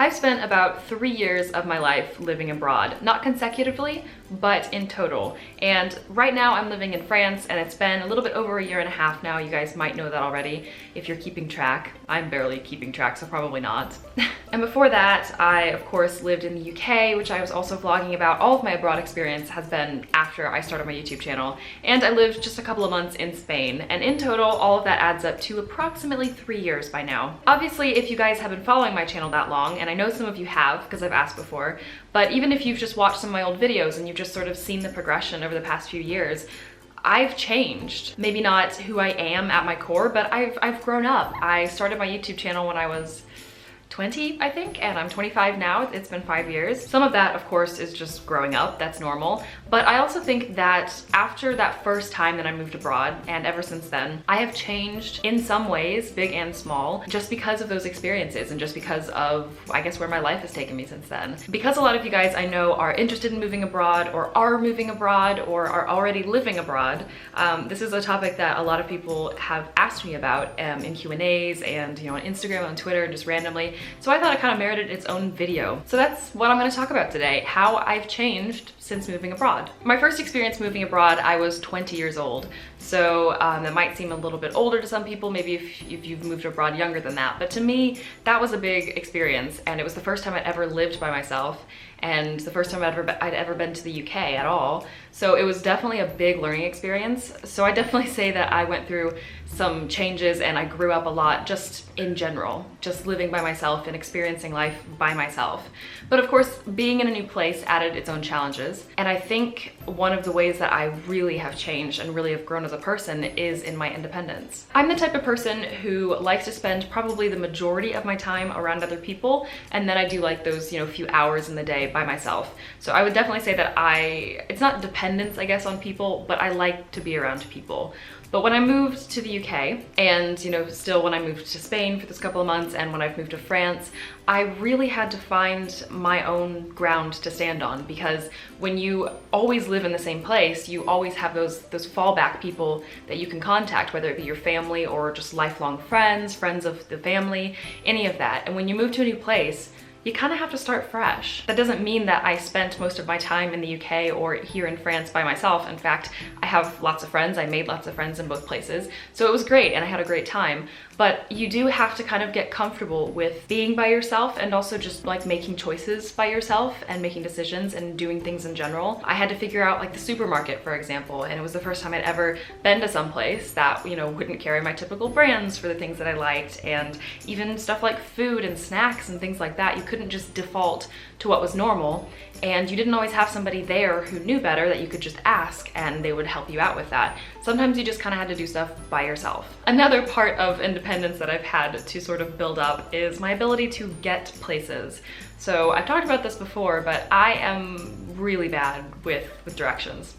I've spent about 3 years of my life living abroad, not consecutively, but in total. And right now I'm living in France, and it's been a little bit over 1.5 years now. You guys might know that already if you're keeping track. I'm barely keeping track, so probably not. And before that, I of course lived in the UK, which I was also vlogging about. All of my abroad experience has been after I started my YouTube channel. And I lived just a couple of months in Spain. And in total, all of that adds up to approximately 3 years by now. Obviously, if you guys have been following my channel that long, and I know some of you have because I've asked before, but even if you've just watched some of my old videos and you've just sort of seen the progression over the past few years, I've changed. Maybe not who I am at my core, but I've grown up. I started my YouTube channel when I was 20, I think, and I'm 25 now. It's been 5 years. Some of that, of course, is just growing up. That's normal. But I also think that after that first time that I moved abroad, and ever since then, I have changed in some ways, big and small, just because of those experiences and just because of, I guess, where my life has taken me since then. Because a lot of you guys I know are interested in moving abroad, or are moving abroad, or are already living abroad, this is a topic that a lot of people have asked me about in Q&As and, on Instagram, on Twitter, just randomly. So I thought it kind of merited its own video. So that's what I'm going to talk about today, how I've changed since moving abroad. My first experience moving abroad, I was 20 years old. So that might seem a little bit older to some people, maybe if you've moved abroad younger than that. But to me, that was a big experience, and it was the first time I'd ever lived by myself, and the first time I'd ever been to the UK at all. So it was definitely a big learning experience. So I definitely say that I went through some changes and I grew up a lot just in general, just living by myself and experiencing life by myself. But of course, being in a new place added its own challenges. And I think one of the ways that I really have changed and really have grown as a person is in my independence. I'm the type of person who likes to spend probably the majority of my time around other people, and then I do like those, few hours in the day by myself. So I would definitely say that it's not dependence, I guess, on people, but I like to be around people. But when I moved to the UK, and still when I moved to Spain for this couple of months, and when I've moved to France, I really had to find my own ground to stand on, because when you always live in the same place, you always have those fallback people that you can contact, whether it be your family or just lifelong friends, friends of the family, any of that. And when you move to a new place, you kind of have to start fresh. That doesn't mean that I spent most of my time in the UK or here in France by myself. In fact, I have lots of friends. I made lots of friends in both places. So it was great and I had a great time. But you do have to kind of get comfortable with being by yourself, and also just like making choices by yourself and making decisions and doing things in general. I had to figure out like the supermarket, for example, and it was the first time I'd ever been to some place that, wouldn't carry my typical brands for the things that I liked, and even stuff like food and snacks and things like that. You couldn't just default to what was normal, and you didn't always have somebody there who knew better that you could just ask and they would help you out with that. Sometimes you just kind of had to do stuff by yourself. Another part of independence that I've had to sort of build up is my ability to get places. So I've talked about this before, but I am really bad with directions.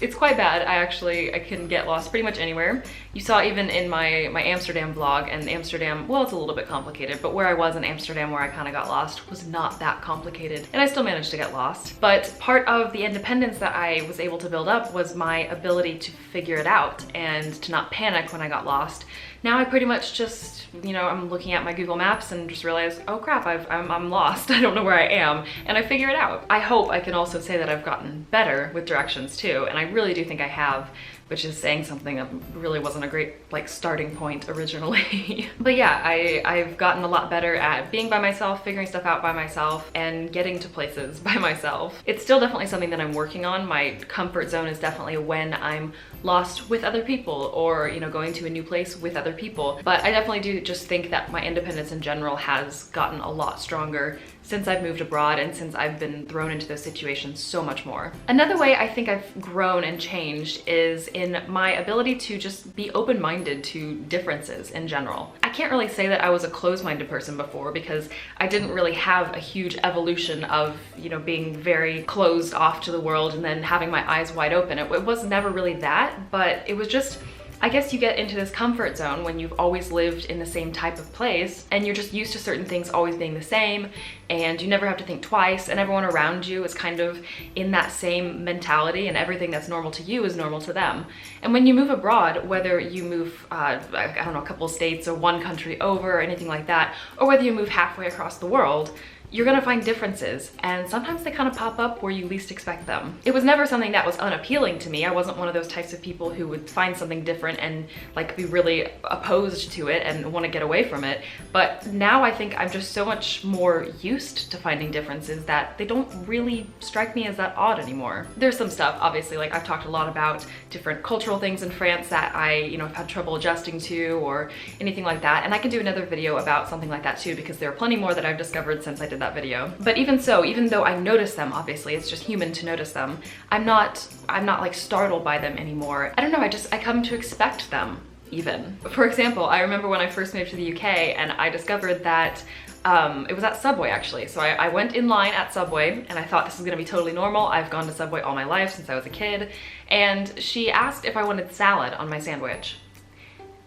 It's quite bad. I can get lost pretty much anywhere. You saw even in my Amsterdam vlog, and Amsterdam, well, it's a little bit complicated, but where I was in Amsterdam where I kind of got lost was not that complicated, and I still managed to get lost. But part of the independence that I was able to build up was my ability to figure it out and to not panic when I got lost. Now I pretty much just, I'm looking at my Google Maps and just realize, oh crap, I'm lost. I don't know where I am, and I figure it out. I hope I can also say that I've gotten better with directions too, and I really do think I have, which is saying something that really wasn't a great starting point originally. But yeah, I've gotten a lot better at being by myself, figuring stuff out by myself, and getting to places by myself. It's still definitely something that I'm working on. My comfort zone is definitely when I'm lost with other people, or going to a new place with other people. But I definitely do just think that my independence in general has gotten a lot stronger since I've moved abroad and since I've been thrown into those situations so much more. Another way I think I've grown and changed is in my ability to just be open-minded to differences in general. I can't really say that I was a closed-minded person before, because I didn't really have a huge evolution of, being very closed off to the world and then having my eyes wide open. It was never really that, but it was just, I guess you get into this comfort zone when you've always lived in the same type of place and you're just used to certain things always being the same, and you never have to think twice, and everyone around you is kind of in that same mentality, and everything that's normal to you is normal to them. And when you move abroad, whether you move, I don't know, a couple of states or one country over or anything like that, or whether you move halfway across the world, you're gonna find differences, and sometimes they kind of pop up where you least expect them. It was never something that was unappealing to me. I wasn't one of those types of people who would find something different and like be really opposed to it and want to get away from it. But now I think I'm just so much more used to finding differences that they don't really strike me as that odd anymore. There's some stuff, obviously, like I've talked a lot about different cultural things in France that I, have had trouble adjusting to or anything like that. And I can do another video about something like that too, because there are plenty more that I've discovered since I did that video. But even so, even though I notice them, obviously it's just human to notice them, I'm not like startled by them anymore. I don't know, I come to expect them even. For example, I remember when I first moved to the UK and I discovered that it was at Subway actually. So I went in line at Subway and I thought this is gonna be totally normal. I've gone to Subway all my life since I was a kid. And she asked if I wanted salad on my sandwich.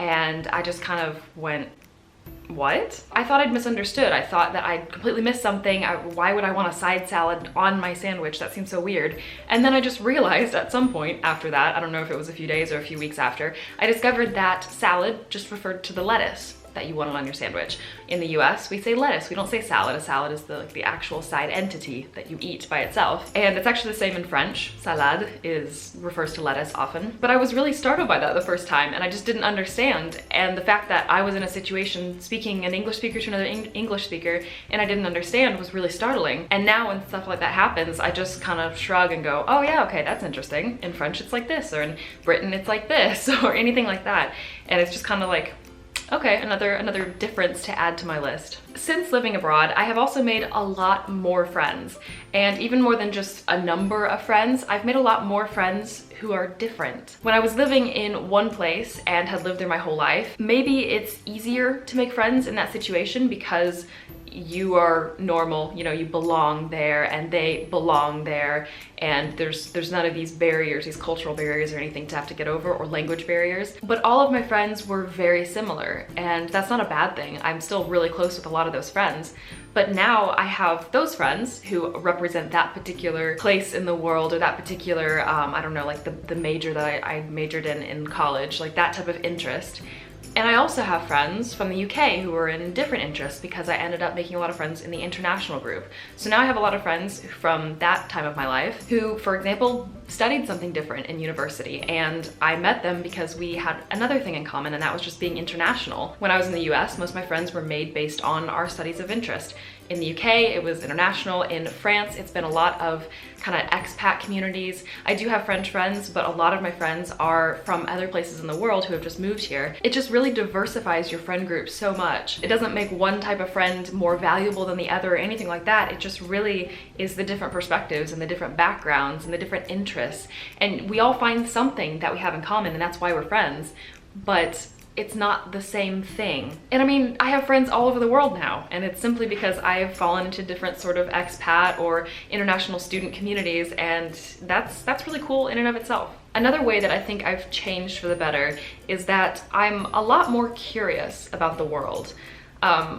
And I just kind of went, what? I thought I'd misunderstood. I thought that I'd completely missed something. Why would I want a side salad on my sandwich? That seems so weird. And then I just realized at some point after that, I don't know if it was a few days or a few weeks after, I discovered that salad just referred to the lettuce that you wanted on your sandwich. In the US, we say lettuce, we don't say salad. A salad is the actual side entity that you eat by itself. And it's actually the same in French. Salade refers to lettuce often. But I was really startled by that the first time, and I just didn't understand. And the fact that I was in a situation speaking an English speaker to another English speaker and I didn't understand was really startling. And now when stuff like that happens, I just kind of shrug and go, oh yeah, okay, that's interesting. In French it's like this, or in Britain it's like this, or anything like that. And it's just kind of like, okay, another difference to add to my list. Since living abroad, I have also made a lot more friends. And even more than just a number of friends, I've made a lot more friends who are different. When I was living in one place and had lived there my whole life, maybe it's easier to make friends in that situation because you are normal, you belong there and they belong there, and there's none of these barriers, these cultural barriers or anything to have to get over, or language barriers. But all of my friends were very similar, and that's not a bad thing. I'm still really close with a lot of those friends. But now I have those friends who represent that particular place in the world, or that particular, I don't know, like the major that I majored in college, like that type of interest. And I also have friends from the UK who are in different interests because I ended up making a lot of friends in the international group. So now I have a lot of friends from that time of my life who, for example, studied something different in university, and I met them because we had another thing in common, and that was just being international. When I was in the US, most of my friends were made based on our studies of interest. In the UK, it was international. In France, it's been a lot of kind of expat communities. I do have French friends, but a lot of my friends are from other places in the world who have just moved here. It just really diversifies your friend group so much. It doesn't make one type of friend more valuable than the other or anything like that. It just really is the different perspectives and the different backgrounds and the different interests. And we all find something that we have in common, and that's why we're friends. But it's not the same thing. And I mean, I have friends all over the world now, and it's simply because I've fallen into different sort of expat or international student communities, and that's really cool in and of itself. Another way that I think I've changed for the better is that I'm a lot more curious about the world.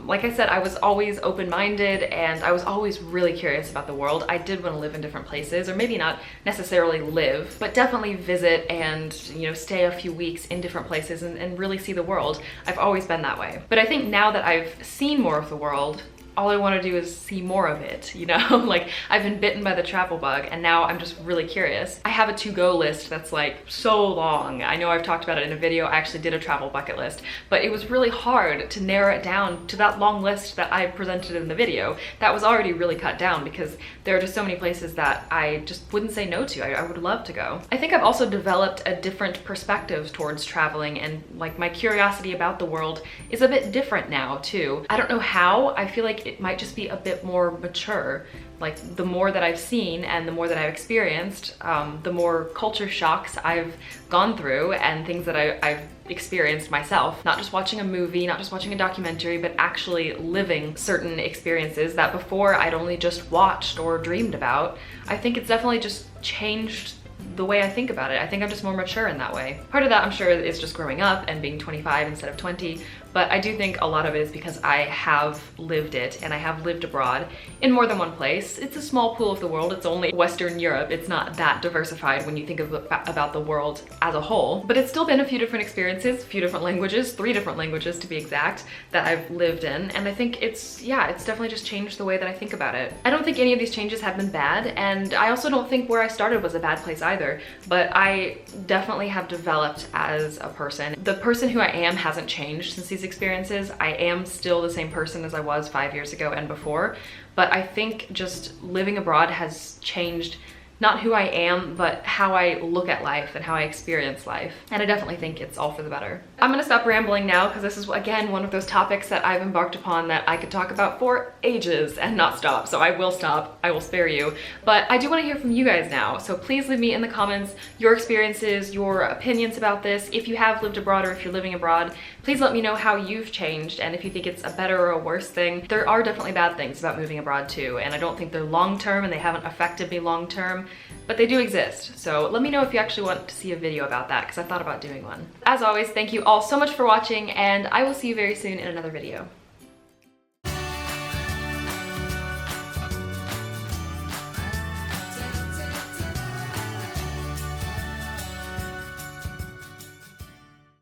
Like I said, I was always open-minded and I was always really curious about the world. I did want to live in different places, or maybe not necessarily live, but definitely visit and, stay a few weeks in different places and really see the world. I've always been that way. But I think now that I've seen more of the world, all I want to do is see more of it, like I've been bitten by the travel bug, and now I'm just really curious. I have a to-go list that's like so long. I know I've talked about it in a video. I actually did a travel bucket list, but it was really hard to narrow it down to that long list that I presented in the video. That was already really cut down because there are just so many places that I just wouldn't say no to. I would love to go. I think I've also developed a different perspective towards traveling, and like my curiosity about the world is a bit different now too. I don't know how. I feel like it might just be a bit more mature. Like the more that I've seen and the more that I've experienced, the more culture shocks I've gone through and things that I've experienced myself. Not just watching a movie, not just watching a documentary, but actually living certain experiences that before I'd only just watched or dreamed about. I think it's definitely just changed the way I think about it. I think I'm just more mature in that way. Part of that, I'm sure, is just growing up and being 25 instead of 20, but I do think a lot of it is because I have lived it, and I have lived abroad in more than one place. It's a small pool of the world. It's only Western Europe. It's not that diversified when you think about the world as a whole, but it's still been a few different experiences, a few different languages, 3 different languages to be exact, that I've lived in, and I think it's definitely just changed the way that I think about it. I don't think any of these changes have been bad, and I also don't think where I started was a bad place either, but I definitely have developed as a person. The person who I am hasn't changed since these experiences. I am still the same person as I was 5 years ago and before, but I think just living abroad has changed not who I am, but how I look at life and how I experience life. And I definitely think it's all for the better. I'm gonna stop rambling now because this is, again, one of those topics that I've embarked upon that I could talk about for ages and not stop. So I will stop, I will spare you. But I do wanna hear from you guys now. So please leave me in the comments your experiences, your opinions about this. If you have lived abroad or if you're living abroad, please let me know how you've changed and if you think it's a better or a worse thing. There are definitely bad things about moving abroad too, and I don't think they're long-term and they haven't affected me long-term, but they do exist. So let me know if you actually want to see a video about that, because I thought about doing one. As always, thank you all so much for watching, and I will see you very soon in another video.